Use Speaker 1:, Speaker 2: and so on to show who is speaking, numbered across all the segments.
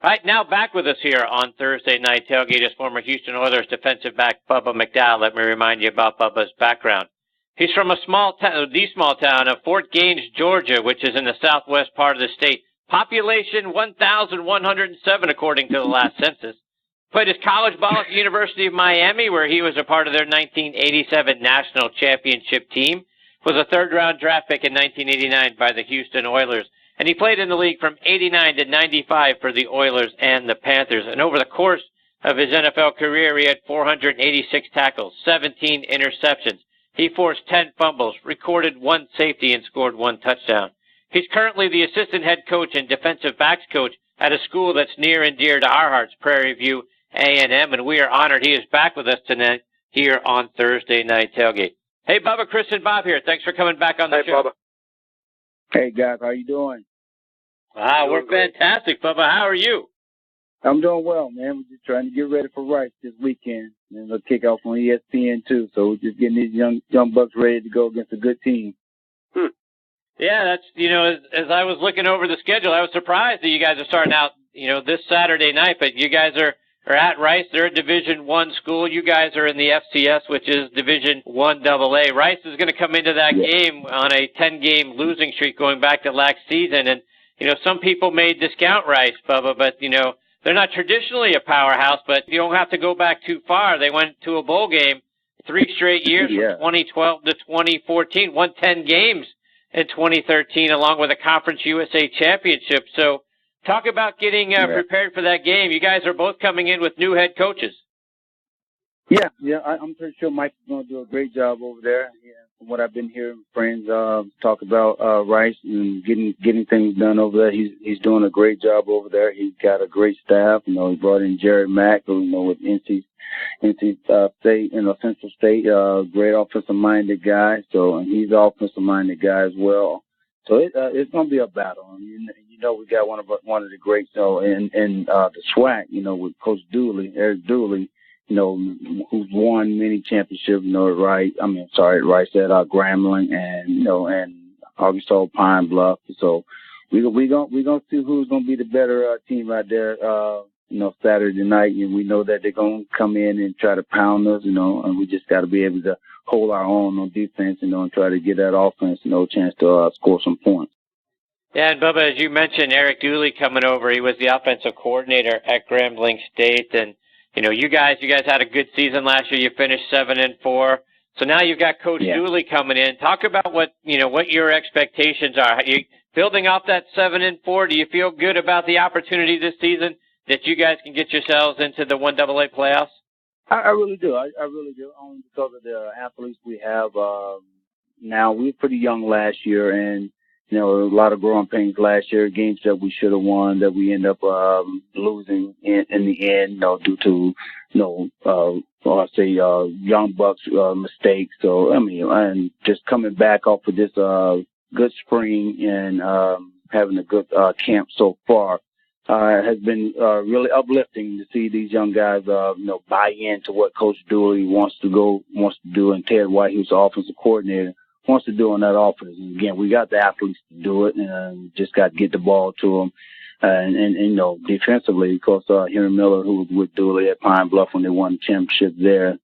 Speaker 1: All right, now back with us here on Thursday Night Tailgate is former Houston Oilers defensive back Bubba McDowell. Let me remind you about Bubba's background. He's from the small town of Fort Gaines, Georgia, which is in the southwest part of the state. Population 1,107 according to the last census. Played his college ball at the University of Miami, where he was a part of their 1987 national championship team. Was a third-round draft pick in 1989 by the Houston Oilers. And he played in the league from 89 to 95 for the Oilers and the Panthers. And over the course of his NFL career, he had 486 tackles, 17 interceptions. He forced 10 fumbles, recorded 1 safety, and scored 1 touchdown. He's currently the assistant head coach and defensive backs coach at a school that's near and dear to our hearts, Prairie View A&amp, and we are honored he is back with us tonight here on Thursday Night Tailgate. Hey, Bubba, Chris, and Bob here. Thanks for coming back on the show.
Speaker 2: Bubba.
Speaker 3: Hey, guys, how you doing?
Speaker 1: Wow, we're fantastic, Bubba. How are you?
Speaker 3: I'm doing well, man. We're just trying to get ready for Rice this weekend. And they'll kick off on ESPN, too. So we're just getting these young bucks ready to go against a good team.
Speaker 1: Yeah, that's, as I was looking over the schedule, I was surprised that you guys are starting out, this Saturday night. But you guys are at Rice. They're a Division I school. You guys are in the FCS, which is Division I AA. Rice is going to come into that game on a 10-game losing streak going back to last season. And, some people may discount Rice, Bubba, but, they're not traditionally a powerhouse, but you don't have to go back too far. They went to a bowl game 3 straight years from 2012 to 2014, won 10 games in 2013 along with a Conference USA championship. So talk about getting prepared for that game. You guys are both coming in with new head coaches.
Speaker 3: Yeah, I'm pretty sure Mike's going to do a great job over there. Yeah, from what I've been hearing, friends talk about Rice and getting things done over there. He's doing a great job over there. He's got a great staff. He brought in Jerry Mack, with NC State, Central State, great offensive-minded guy. So, and he's an offensive-minded guy as well. So it's going to be a battle. I mean, we got one of the greats. So, and the SWAC, with Coach Dooley, Eric Dooley, who's won many championships, at Rice at Grambling and Arkansas Pine Bluff. So we gonna see who's gonna be the better team out there, Saturday night. And we know that they're gonna come in and try to pound us, and we just got to be able to hold our own on defense, and try to get that offense, a chance to score some points.
Speaker 1: Yeah, and Bubba, as you mentioned, Eric Dooley coming over. He was the offensive coordinator at Grambling State, and you guys had a good season last year. You finished 7-4. So now you've got Coach Dooley coming in. Talk about what your expectations are. Are you building off that 7-4? Do you feel good about the opportunity this season that you guys can get yourselves into the 1AA playoffs?
Speaker 3: I really do. I really do. Only because of the athletes we have now. We were pretty young last year, and a lot of growing pains last year, games that we should have won that we end up losing in the end, due to young bucks mistakes. So and just coming back off of this good spring and having a good camp so far has been really uplifting to see these young guys buy into what Coach Dooley wants to do, and Ted White, who's the offensive coordinator, wants to do on that offense. And again, we got the athletes to do it, and just got to get the ball to them. And defensively, of course, Henry Miller, who was with Dooley at Pine Bluff when they won the championship there,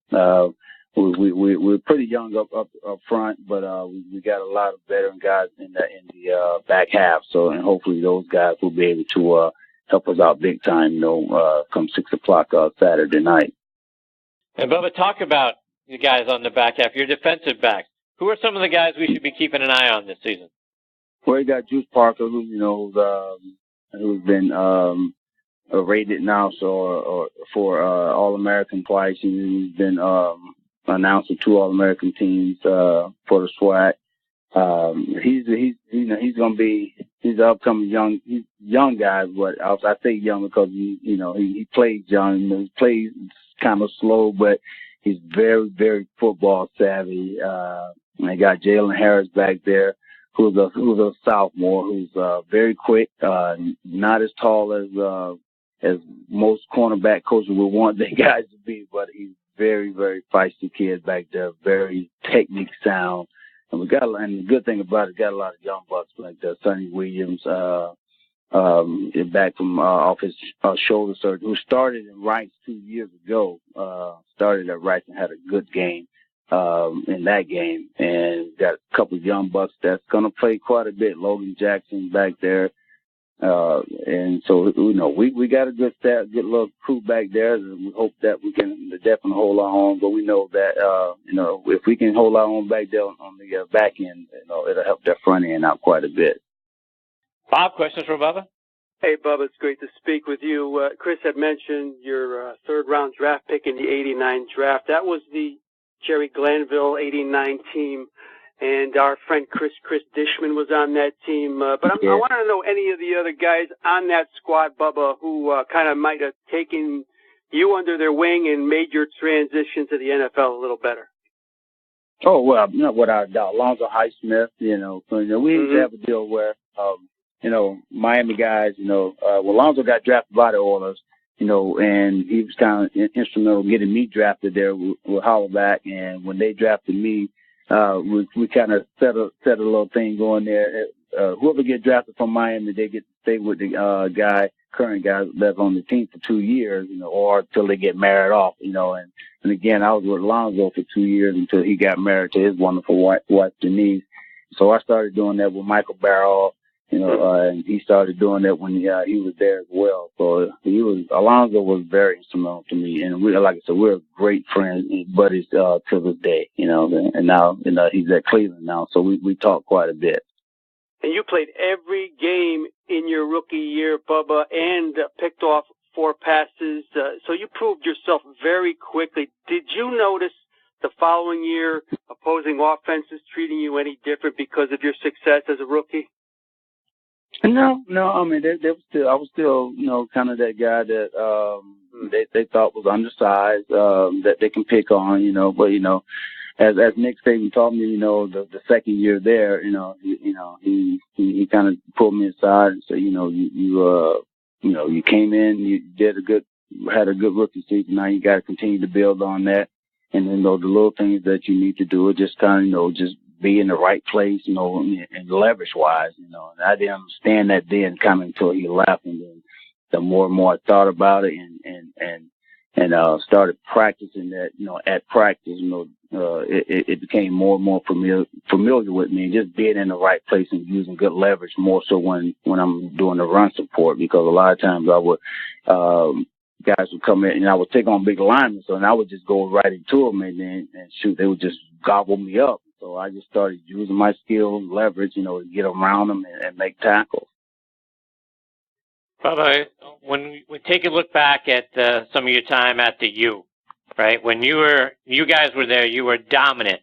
Speaker 3: we're pretty young up front, but we got a lot of veteran guys in the back half. So, and hopefully those guys will be able to help us out big time, come 6 o'clock Saturday night.
Speaker 1: And Bubba, talk about you guys on the back half, your defensive backs. Who are some of the guys we should be keeping an eye on this season?
Speaker 3: Well, you got Juice Parker, who's been rated now for All-American twice. He's been announced to 2 All-American teams for the SWAC. He's gonna be an upcoming young guy, but I say young because he plays young. He plays kind of slow, but he's very, very football savvy. And I got Jalen Harris back there, who's a sophomore, who's very quick, not as tall as most cornerback coaches would want their guys to be, but he's very, very feisty kid back there, very technique sound. And the good thing about it, got a lot of young bucks like Sonny Williams, back from off his shoulder surgery, who started in Rice 2 years ago. Started at Rice and had a good game in that game, and got a couple of young bucks that's going to play quite a bit. Logan Jackson back there. And so, we got a good little crew back there, and we hope that we can definitely hold our own. But we know that, if we can hold our own back there on the back end, it'll help that front end out quite a bit.
Speaker 1: Bob, questions for Bubba?
Speaker 2: Hey, Bubba, it's great to speak with you. Chris had mentioned your third-round draft pick in the '89 draft. That was the Jerry Glanville '89 team. And our friend Chris Dishman was on that team. But I want to know any of the other guys on that squad, Bubba, who kind of might have taken you under their wing and made your transition to the NFL a little better.
Speaker 3: Oh, well, without a doubt. Alonzo Highsmith, we used to have a deal where, Miami guys, Alonzo got drafted by the Oilers, and he was kind of instrumental in getting me drafted there with Hollaback. And when they drafted me, we kind of set a little thing going there. Whoever get drafted from Miami, they get to stay with the current guy that's on the team for 2 years, or until they get married off, and again, I was with Alonzo for 2 years until he got married to his wonderful wife Denise. So I started doing that with Michael Barrow, and he started doing that when he was there as well. So Alonzo was very instrumental to me, and like I said, we're great friends and buddies to this day, and now he's at Cleveland now, so we talk quite a bit.
Speaker 2: And you played every game in your rookie year, Bubba, and picked off 4 passes, so you proved yourself very quickly. Did you notice the following year opposing offenses treating you any different because of your success as a rookie?
Speaker 3: No. I mean, I was still, kind of that guy that they thought was undersized, that they can pick on, But as Nick Saban taught me, the second year there, he kind of pulled me aside and said, you came in, you had a good rookie season. Now you got to continue to build on that, and then the little things that you need to do are just kind of, just be in the right place, and leverage wise, and I didn't understand that then coming until he left, and then the more and more I thought about it and started practicing that, at practice, it became more and more familiar with me, and just being in the right place and using good leverage more so when I'm doing the run support, because a lot of times I would, guys would come in and I would take on big linemen, and I would just go right into them and shoot, they would just gobble me up. So I just started using my skills, leverage, to get around them and make tackles.
Speaker 1: Bubba, when we take a look back at some of your time at the U, right? When you guys were there, you were dominant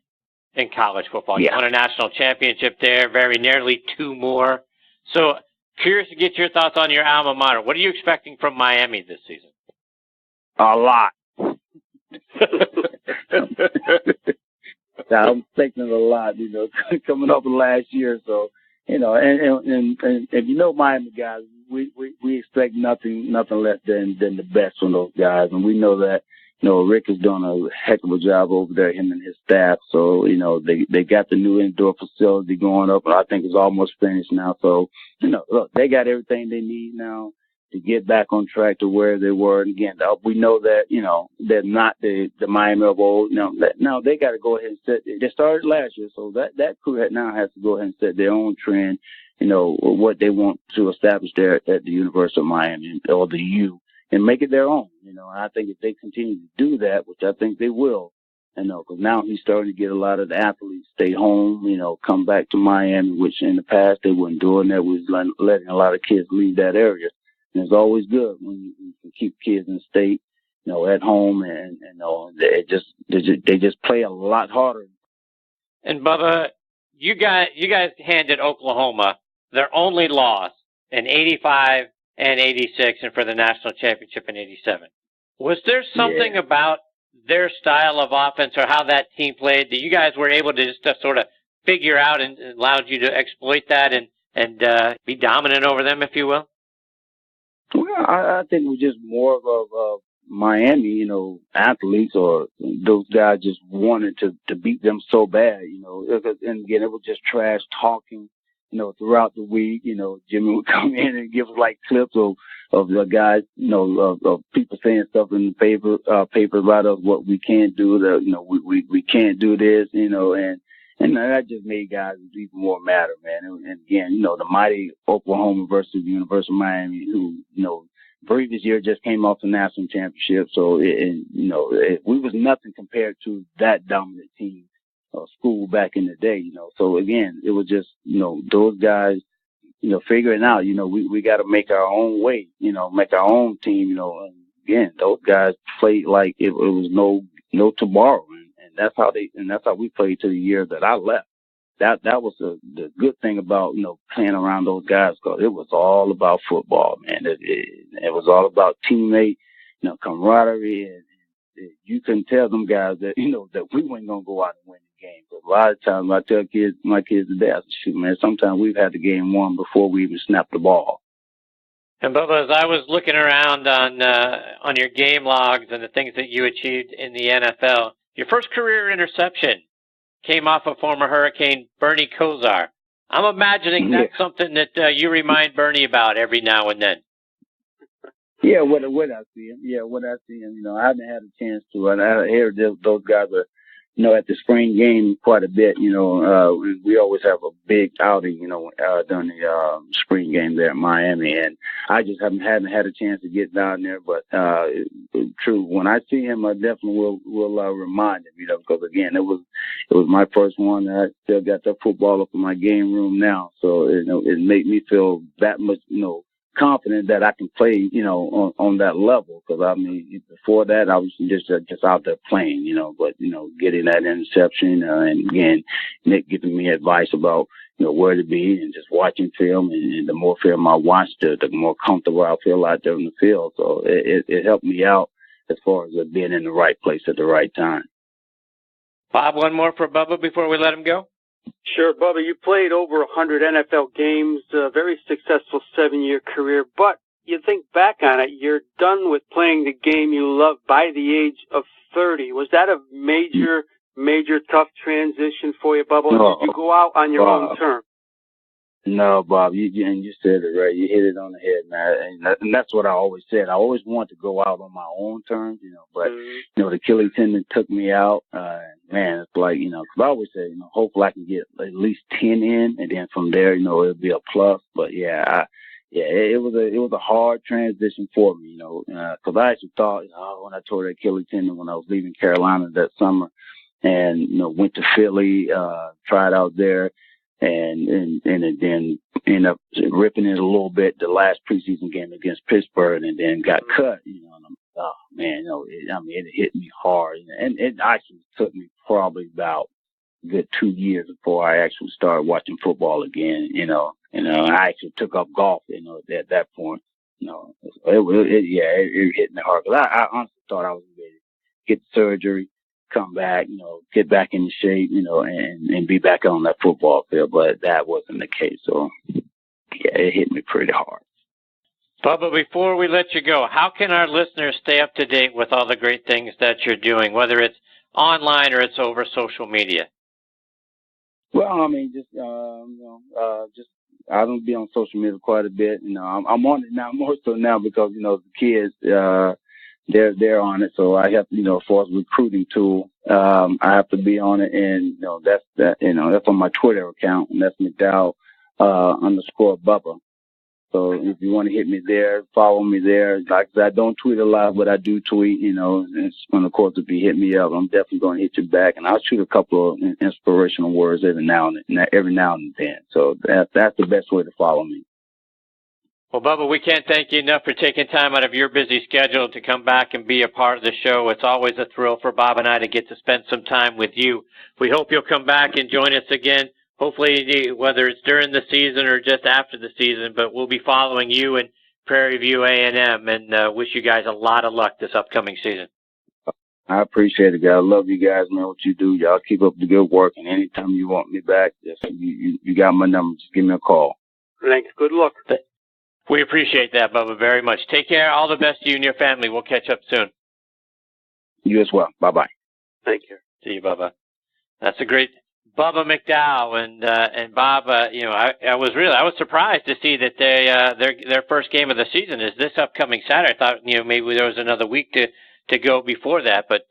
Speaker 1: in college football.
Speaker 3: Yeah.
Speaker 1: You won a national championship there, very nearly 2 more. So curious to get your thoughts on your alma mater. What are you expecting from Miami this season?
Speaker 3: A lot. I'm expecting a lot, coming up in last year. So, and Miami guys, we expect nothing less than the best from those guys. And we know that, Rick is doing a heck of a job over there, him and his staff. So, they got the new indoor facility going up, and I think it's almost finished now. So, look, they got everything they need now to get back on track to where they were. And again, we know that, they're not the Miami of old. Now they got to go ahead and they started last year, so that crew now has to go ahead and set their own trend, what they want to establish there at the University of Miami or the U, and make it their own, and I think if they continue to do that, which I think they will, because now he's starting to get a lot of the athletes stay home, come back to Miami, which in the past they weren't doing that. We was letting a lot of kids leave that area. And it's always good when you can keep kids in state, at home, and they just play a lot harder.
Speaker 1: And Bubba, you guys handed Oklahoma their only loss in '85 and '86, and for the national championship in '87. Was there something about their style of offense or how that team played that you guys were able to just sort of figure out and allowed you to exploit that and be dominant over them, if you will?
Speaker 3: Well, I think it was just more of Miami, athletes, or those guys just wanted to beat them so bad, and again, it was just trash talking, throughout the week, Jimmy would come in and give us like clips of the guys, of people saying stuff in the paper about us, what we can't do, we can't do this, and that just made guys even more madder, man. And again, the mighty Oklahoma versus the University of Miami, who, previous year just came off the national championship. So, we was nothing compared to that dominant team, school back in the day, So again, it was just, those guys, figuring out, we got to make our own way, make our own team, and again, those guys played like it was no tomorrow. And that's how we played to the year that I left. That was the good thing about, playing around those guys, because it was all about football, man. It was all about teammate, camaraderie, and you couldn't tell them guys that, that we weren't going to go out and win the game. But a lot of times I tell my kids today, I say, shoot, man, sometimes we've had the game won before we even snapped the ball.
Speaker 1: And Bubba, as I was looking around on your game logs and the things that you achieved in the NFL, your first career interception came off of former Hurricane Bernie Kosar. I'm imagining that's something that you remind Bernie about every now and then.
Speaker 3: Yeah, what I see him. Yeah, what I see him. I haven't had a chance to. And I hear those guys are, at the spring game quite a bit. We always have a big outing, during the spring game there in Miami, and I just haven't had a chance to get down there. But true, when I see him, I definitely will remind him, because again, it was my first one. I still got that football up in my game room now, so it made me feel that much, confident that I can play, on that level. Because I mean, before that, I was just out there playing, But getting that interception, and again, Nick giving me advice about where to be, and just watching film, and the more film I watched, the more comfortable I feel out there in the field. So it helped me out as far as being in the right place at the right time.
Speaker 1: Bob, one more for Bubba before we let him go.
Speaker 2: Sure, Bubba, you played over 100 NFL games, a very successful 7-year career, but you think back on it, you're done with playing the game you love by the age of 30. Was that a major tough transition for you, Bubba, or did you go out on your own terms?
Speaker 3: No, Bob, you said it right. You hit it on the head, man. And that's what I always said. I always wanted to go out on my own terms, but, the Achilles tendon took me out. Man, it's like, because I always say, hopefully I can get at least 10 in, and then from there, it'll be a plus. But it was a hard transition for me, because I actually thought, when I tore the Achilles tendon when I was leaving Carolina that summer, and, went to Philly, tried out there. And then ended up ripping it a little bit the last preseason game against Pittsburgh, and then got cut. And I'm, oh man, it hit me hard, and it actually took me probably about a good 2 years before I actually started watching football again. I actually took up golf. At that point, it hit me hard, because I honestly thought I was ready to get surgery, come back, get back in shape, and be back on that football field. But that wasn't the case. So, it hit me pretty hard.
Speaker 1: Bubba, before we let you go, how can our listeners stay up to date with all the great things that you're doing, whether it's online or it's over social media?
Speaker 3: Well, I mean, I don't be on social media quite a bit. I'm on it now, more so now, because, the kids, they're on it. So I have, as far as recruiting tool, I have to be on it. And, that's on my Twitter account, and that's McDowell, _ Bubba. So if you want to hit me there, follow me there. Like I said, I don't tweet a lot, but I do tweet, and of course, if you hit me up, I'm definitely going to hit you back. And I'll shoot a couple of inspirational words every now and then. So that's the best way to follow me.
Speaker 1: Well, Bubba, we can't thank you enough for taking time out of your busy schedule to come back and be a part of the show. It's always a thrill for Bob and I to get to spend some time with you. We hope you'll come back and join us again, hopefully whether it's during the season or just after the season, but we'll be following you and Prairie View A&M, and wish you guys a lot of luck this upcoming season.
Speaker 3: I appreciate it, guys. I love you guys, man, what you do. Y'all keep up the good work, and anytime you want me back, you got my number. Just give me a call.
Speaker 2: Thanks. Good luck.
Speaker 1: We appreciate that, Bubba, very much. Take care. All the best to you and your family. We'll catch up soon.
Speaker 3: You as well. Bye-bye.
Speaker 2: Thank you.
Speaker 1: See you, Bubba. That's a great Bubba McDowell and Bob. I was surprised to see that their first game of the season is this upcoming Saturday. I thought maybe there was another week to go before that, but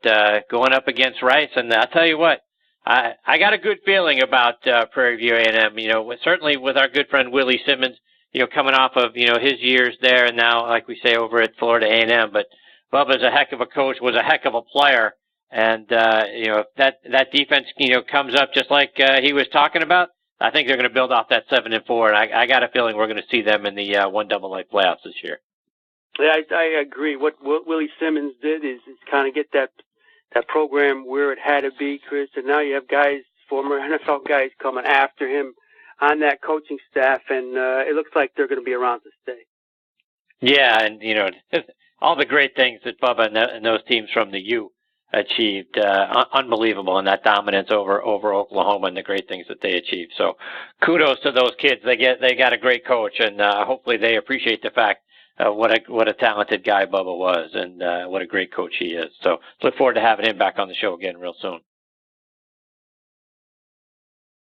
Speaker 1: going up against Rice, and I'll tell you what, I got a good feeling about Prairie View A&M. Certainly with our good friend Willie Simmons, coming off of his years there, and now, like we say, over at Florida A&M. But Bubba's a heck of a coach, was a heck of a player. And, if that defense, comes up just like he was talking about, I think they're going to build off that 7-4. And I got a feeling we're going to see them in the 1AA playoffs this year.
Speaker 2: Yeah, I agree. What Willie Simmons did is kind of get that program where it had to be, Chris. And now you have guys, former NFL guys, coming after him on that coaching staff. And it looks like they're going to be around to stay. Yeah,
Speaker 1: and, all the great things that Bubba and those teams from the U achieved, unbelievable, and that dominance over Oklahoma and the great things that they achieved. So kudos to those kids. They got a great coach, and hopefully they appreciate the fact what a talented guy Bubba was, and what a great coach he is. So look forward to having him back on the show again real soon.